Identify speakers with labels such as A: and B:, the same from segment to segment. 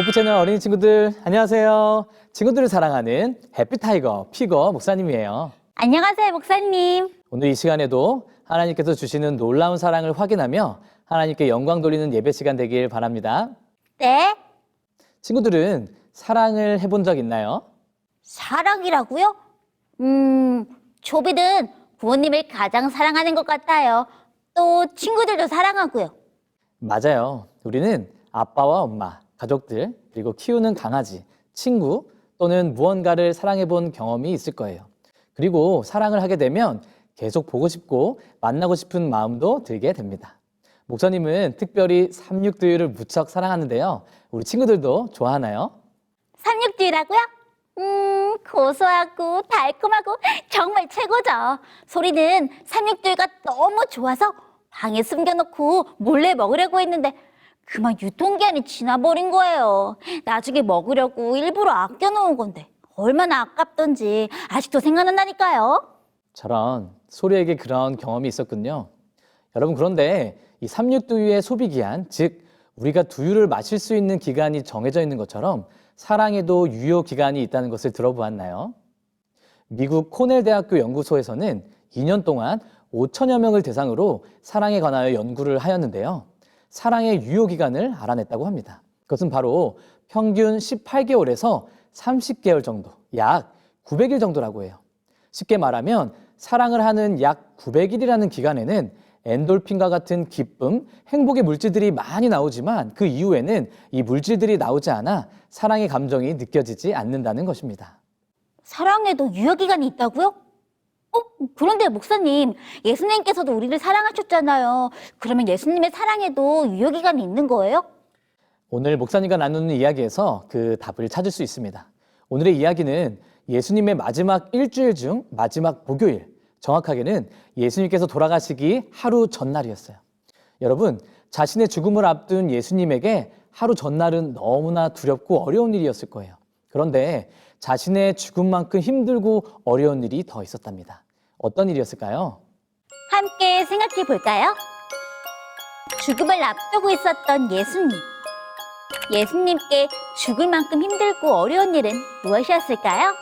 A: 유튜브 채널 어린이 친구들 안녕하세요. 친구들을 사랑하는 해피타이거 피거 목사님이에요.
B: 안녕하세요, 목사님.
A: 오늘 이 시간에도 하나님께서 주시는 놀라운 사랑을 확인하며 하나님께 영광 돌리는 예배 시간 되길 바랍니다.
B: 네?
A: 친구들은 사랑을 해본 적 있나요?
B: 사랑이라고요? 조비는 부모님을 가장 사랑하는 것 같아요. 또 친구들도 사랑하고요.
A: 맞아요. 우리는 아빠와 엄마, 가족들, 그리고 키우는 강아지, 친구 또는 무언가를 사랑해 본 경험이 있을 거예요. 그리고 사랑을 하게 되면 계속 보고 싶고 만나고 싶은 마음도 들게 됩니다. 목사님은 특별히 삼육두유를 무척 사랑하는데요. 우리 친구들도 좋아하나요?
B: 삼육두유라고요? 고소하고 달콤하고 정말 최고죠. 소리는 삼육두유가 너무 좋아서 방에 숨겨놓고 몰래 먹으려고 했는데 그만 유통기한이 지나버린 거예요. 나중에 먹으려고 일부러 아껴놓은 건데 얼마나 아깝던지 아직도 생각난다니까요.
A: 저런 소리에게 그런 경험이 있었군요. 여러분, 그런데 이 삼육두유의 소비 기한, 즉 우리가 두유를 마실 수 있는 기간이 정해져 있는 것처럼 사랑에도 유효 기간이 있다는 것을 들어보았나요? 미국 코넬 대학교 연구소에서는 2년 동안 5천여 명을 대상으로 사랑에 관하여 연구를 하였는데요. 사랑의 유효 기간을 알아냈다고 합니다. 그것은 바로 평균 18개월에서 30개월 정도, 약 900일 정도라고 해요. 쉽게 말하면 사랑을 하는 약 900일이라는 기간에는 엔돌핀과 같은 기쁨, 행복의 물질들이 많이 나오지만 그 이후에는 이 물질들이 나오지 않아 사랑의 감정이 느껴지지 않는다는 것입니다.
B: 사랑에도 유효기간이 있다고요? 그런데 목사님, 예수님께서도 우리를 사랑하셨잖아요. 그러면 예수님의 사랑에도 유효기간이 있는 거예요?
A: 오늘 목사님과 나누는 이야기에서 그 답을 찾을 수 있습니다. 오늘의 이야기는 예수님의 마지막 일주일 중 마지막 목요일, 정확하게는 예수님께서 돌아가시기 하루 전날이었어요. 여러분, 자신의 죽음을 앞둔 예수님에게 하루 전날은 너무나 두렵고 어려운 일이었을 거예요. 그런데 자신의 죽음만큼 힘들고 어려운 일이 더 있었답니다. 어떤 일이었을까요?
B: 함께 생각해 볼까요? 죽음을 앞두고 있었던 예수님. 예수님께 죽을 만큼 힘들고 어려운 일은 무엇이었을까요?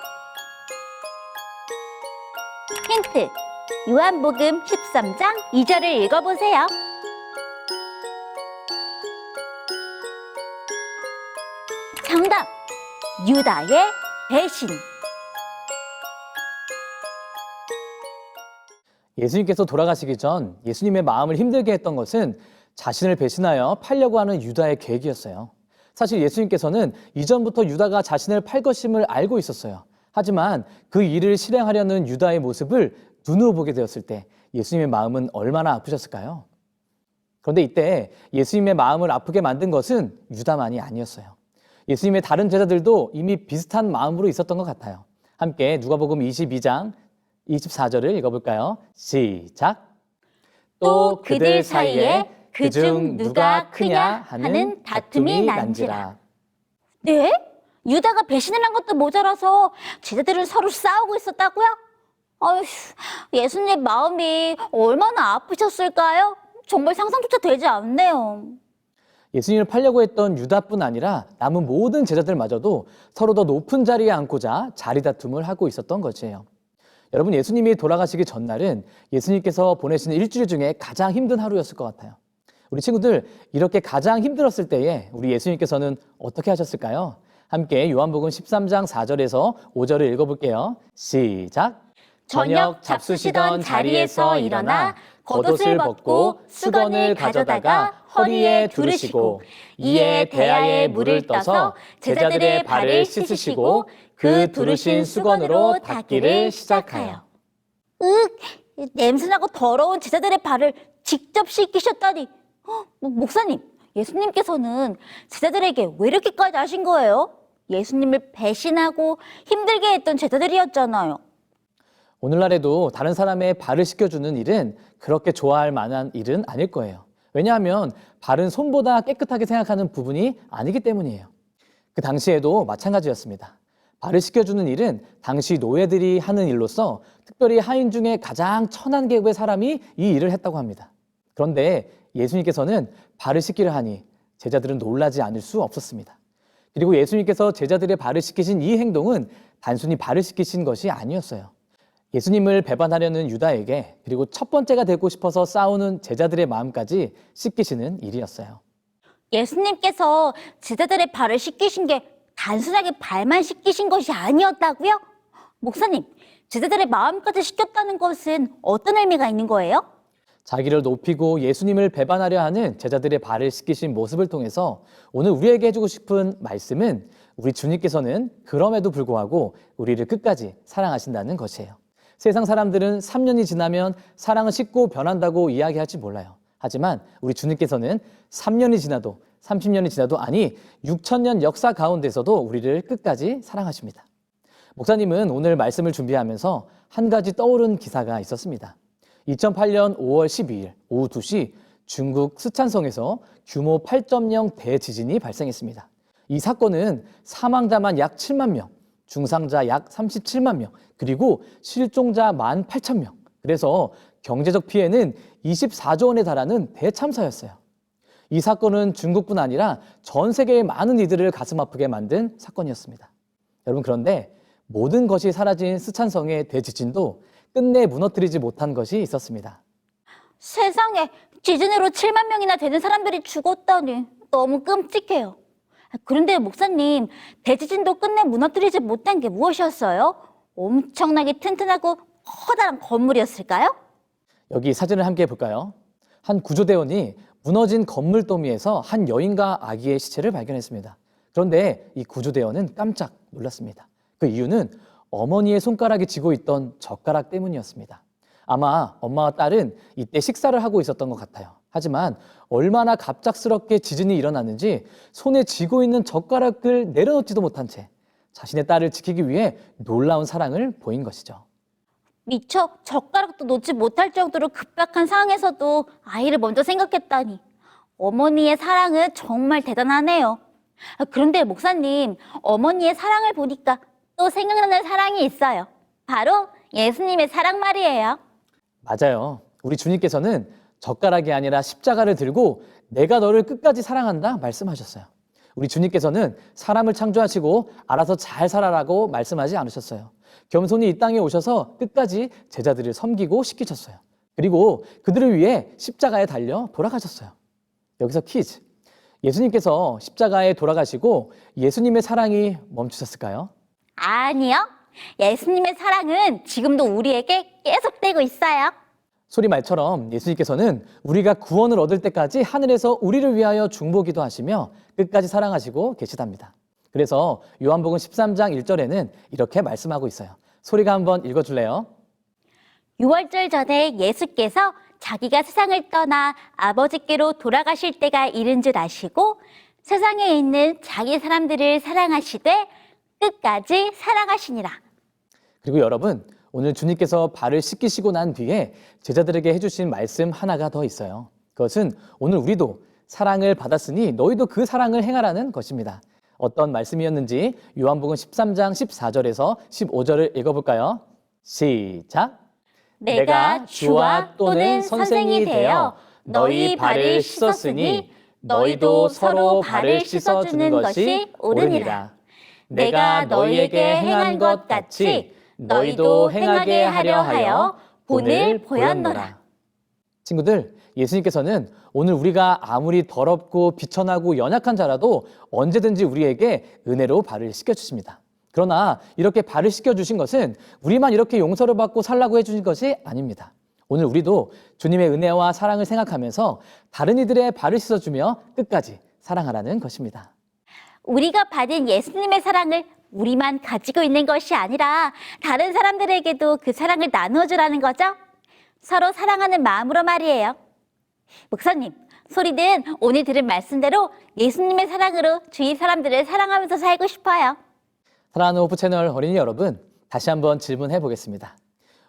B: 힌트, 요한복음 13장 2절을 읽어보세요. 정답! 유다의 배신.
A: 예수님께서 돌아가시기 전 예수님의 마음을 힘들게 했던 것은 자신을 배신하여 팔려고 하는 유다의 계획이었어요. 사실 예수님께서는 이전부터 유다가 자신을 팔 것임을 알고 있었어요. 하지만 그 일을 실행하려는 유다의 모습을 눈으로 보게 되었을 때 예수님의 마음은 얼마나 아프셨을까요? 그런데 이때 예수님의 마음을 아프게 만든 것은 유다만이 아니었어요. 예수님의 다른 제자들도 이미 비슷한 마음으로 있었던 것 같아요. 함께 누가복음 22장 24절을 읽어볼까요? 시작!
B: 또 그들 사이에 그중 누가 크냐 하는 다툼이 난지라. 네? 유다가 배신을 한 것도 모자라서 제자들은 서로 싸우고 있었다고요? 아휴, 예수님 마음이 얼마나 아프셨을까요? 정말 상상조차 되지 않네요.
A: 예수님을 팔려고 했던 유다뿐 아니라 남은 모든 제자들마저도 서로 더 높은 자리에 앉고자 자리 다툼을 하고 있었던 것이에요. 여러분, 예수님이 돌아가시기 전날은 예수님께서 보내신 일주일 중에 가장 힘든 하루였을 것 같아요. 우리 친구들, 이렇게 가장 힘들었을 때에 우리 예수님께서는 어떻게 하셨을까요? 함께 요한복음 13장 4절에서 5절을 읽어볼게요. 시작!
B: 저녁 잡수시던 자리에서 일어나 겉옷을 벗고 수건을 가져다가 허리에 두르시고 이에 대야에 물을 떠서 제자들의 발을 씻으시고 그 두르신 수건으로 닦기를 시작하여. 냄새나고 더러운 제자들의 발을 직접 씻기셨다니. 목사님, 예수님께서는 제자들에게 왜 이렇게까지 하신 거예요? 예수님을 배신하고 힘들게 했던 제자들이었잖아요.
A: 오늘날에도 다른 사람의 발을 씻겨주는 일은 그렇게 좋아할 만한 일은 아닐 거예요. 왜냐하면 발은 손보다 깨끗하게 생각하는 부분이 아니기 때문이에요. 그 당시에도 마찬가지였습니다. 발을 씻겨주는 일은 당시 노예들이 하는 일로서 특별히 하인 중에 가장 천한 계급의 사람이 이 일을 했다고 합니다. 그런데 예수님께서는 발을 씻기를 하니 제자들은 놀라지 않을 수 없었습니다. 그리고 예수님께서 제자들의 발을 씻기신 이 행동은 단순히 발을 씻기신 것이 아니었어요. 예수님을 배반하려는 유다에게 그리고 첫 번째가 되고 싶어서 싸우는 제자들의 마음까지 씻기시는 일이었어요.
B: 예수님께서 제자들의 발을 씻기신 게 단순하게 발만 씻기신 것이 아니었다고요? 목사님, 제자들의 마음까지 씻겼다는 것은 어떤 의미가 있는 거예요?
A: 자기를 높이고 예수님을 배반하려 하는 제자들의 발을 씻기신 모습을 통해서 오늘 우리에게 해주고 싶은 말씀은 우리 주님께서는 그럼에도 불구하고 우리를 끝까지 사랑하신다는 것이에요. 세상 사람들은 3년이 지나면 사랑은 식고 변한다고 이야기할지 몰라요. 하지만 우리 주님께서는 3년이 지나도 30년이 지나도 아니 6,000년 역사 가운데서도 우리를 끝까지 사랑하십니다. 목사님은 오늘 말씀을 준비하면서 한 가지 떠오른 기사가 있었습니다. 2008년 5월 12일 오후 2시 중국 스촨성에서 규모 8.0 대지진이 발생했습니다. 이 사건은 사망자만 약 7만 명, 중상자 약 37만 명, 그리고 실종자 18,000명. 그래서 경제적 피해는 24조 원에 달하는 대참사였어요. 이 사건은 중국뿐 아니라 전 세계의 많은 이들을 가슴 아프게 만든 사건이었습니다. 여러분, 그런데 모든 것이 사라진 스촨성의 대지진도 끝내 무너뜨리지 못한 것이 있었습니다.
B: 세상에, 지진으로 7만 명이나 되는 사람들이 죽었다니 너무 끔찍해요. 그런데 목사님, 대지진도 끝내 무너뜨리지 못한 게 무엇이었어요? 엄청나게 튼튼하고 커다란 건물이었을까요?
A: 여기 사진을 함께 볼까요? 한 구조대원이 무너진 건물 더미에서 한 여인과 아기의 시체를 발견했습니다. 그런데 이 구조대원은 깜짝 놀랐습니다. 그 이유는 어머니의 손가락이 쥐고 있던 젓가락 때문이었습니다. 아마 엄마와 딸은 이때 식사를 하고 있었던 것 같아요. 하지만 얼마나 갑작스럽게 지진이 일어났는지 손에 쥐고 있는 젓가락을 내려놓지도 못한 채 자신의 딸을 지키기 위해 놀라운 사랑을 보인 것이죠.
B: 미처 젓가락도 놓지 못할 정도로 급박한 상황에서도 아이를 먼저 생각했다니 어머니의 사랑은 정말 대단하네요. 그런데 목사님, 어머니의 사랑을 보니까 또 생각나는 사랑이 있어요. 바로 예수님의 사랑 말이에요.
A: 맞아요. 우리 주님께서는 젓가락이 아니라 십자가를 들고 내가 너를 끝까지 사랑한다 말씀하셨어요. 우리 주님께서는 사람을 창조하시고 알아서 잘 살아라고 말씀하지 않으셨어요. 겸손히 이 땅에 오셔서 끝까지 제자들을 섬기고 시키셨어요. 그리고 그들을 위해 십자가에 달려 돌아가셨어요. 여기서 퀴즈. 예수님께서 십자가에 돌아가시고 예수님의 사랑이 멈추셨을까요?
B: 아니요. 예수님의 사랑은 지금도 우리에게 계속되고 있어요.
A: 소리말처럼 예수님께서는 우리가 구원을 얻을 때까지 하늘에서 우리를 위하여 중보기도 하시며 끝까지 사랑하시고 계시답니다. 그래서 요한복음 13장 1절에는 이렇게 말씀하고 있어요. 소리가 한번 읽어줄래요?
B: 6월절 전에 예수께서 자기가 세상을 떠나 아버지께로 돌아가실 때가 이른 줄 아시고 세상에 있는 자기 사람들을 사랑하시되 끝까지 사랑하시니라.
A: 그리고 여러분, 오늘 주님께서 발을 씻기시고 난 뒤에 제자들에게 해주신 말씀 하나가 더 있어요. 그것은 오늘 우리도 사랑을 받았으니 너희도 그 사랑을 행하라는 것입니다. 어떤 말씀이었는지 요한복음 13장 14절에서 15절을 읽어볼까요? 시작!
B: 내가 주와 또는 선생이 되어 너희 발을 씻었으니 너희도 서로 발을 씻어주는 것이 옳으니라. 내가 너희에게 행한 것 같이 너희도 행하게 하려 하여 본을 보였노라.
A: 친구들, 예수님께서는 오늘 우리가 아무리 더럽고 비천하고 연약한 자라도 언제든지 우리에게 은혜로 발을 씻겨주십니다. 그러나 이렇게 발을 씻겨주신 것은 우리만 이렇게 용서를 받고 살라고 해주신 것이 아닙니다. 오늘 우리도 주님의 은혜와 사랑을 생각하면서 다른 이들의 발을 씻어주며 끝까지 사랑하라는 것입니다.
B: 우리가 받은 예수님의 사랑을 우리만 가지고 있는 것이 아니라 다른 사람들에게도 그 사랑을 나누어주라는 거죠. 서로 사랑하는 마음으로 말이에요. 목사님, 소리는 오늘 들은 말씀대로 예수님의 사랑으로 주위 사람들을 사랑하면서 살고 싶어요.
A: 사랑하는 호프 채널 어린이 여러분, 다시 한번 질문해 보겠습니다.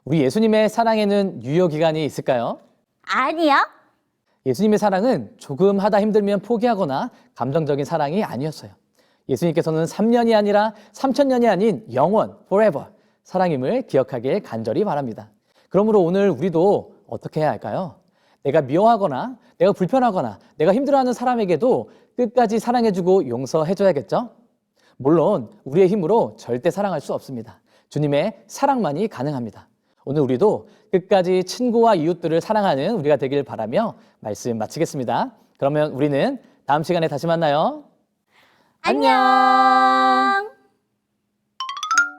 A: 우리 예수님의 사랑에는 유효기간이 있을까요?
B: 아니요.
A: 예수님의 사랑은 조금 하다 힘들면 포기하거나 감정적인 사랑이 아니었어요. 예수님께서는 3년이 아니라 3,000년이 아닌 영원, forever 사랑임을 기억하길 간절히 바랍니다. 그러므로 오늘 우리도 어떻게 해야 할까요? 내가 미워하거나 내가 불편하거나 내가 힘들어하는 사람에게도 끝까지 사랑해주고 용서해줘야겠죠? 물론 우리의 힘으로 절대 사랑할 수 없습니다. 주님의 사랑만이 가능합니다. 오늘 우리도 끝까지 친구와 이웃들을 사랑하는 우리가 되길 바라며 말씀 마치겠습니다. 그러면 우리는 다음 시간에 다시 만나요.
B: 안녕.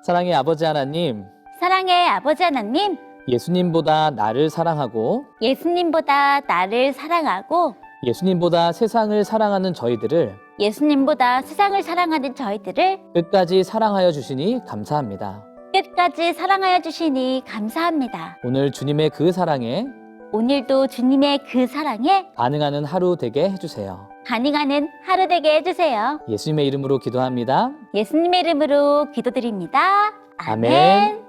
A: 사랑의 아버지 하나님,
B: 사랑의 아버지 하나님,
A: 예수님보다 나를 사랑하고
B: 예수님보다 나를 사랑하고
A: 예수님보다 세상을 사랑하는 저희들을
B: 예수님보다 세상을 사랑하는 저희들을
A: 끝까지 사랑하여 주시니 감사합니다.
B: 끝까지 사랑하여 주시니 감사합니다.
A: 오늘 주님의 그 사랑에
B: 오늘도 주님의 그 사랑에
A: 반응하는 하루 되게 해주세요.
B: 반응하는 하루 되게 해주세요.
A: 예수님의 이름으로 기도합니다.
B: 예수님의 이름으로 기도드립니다.
A: 아멘.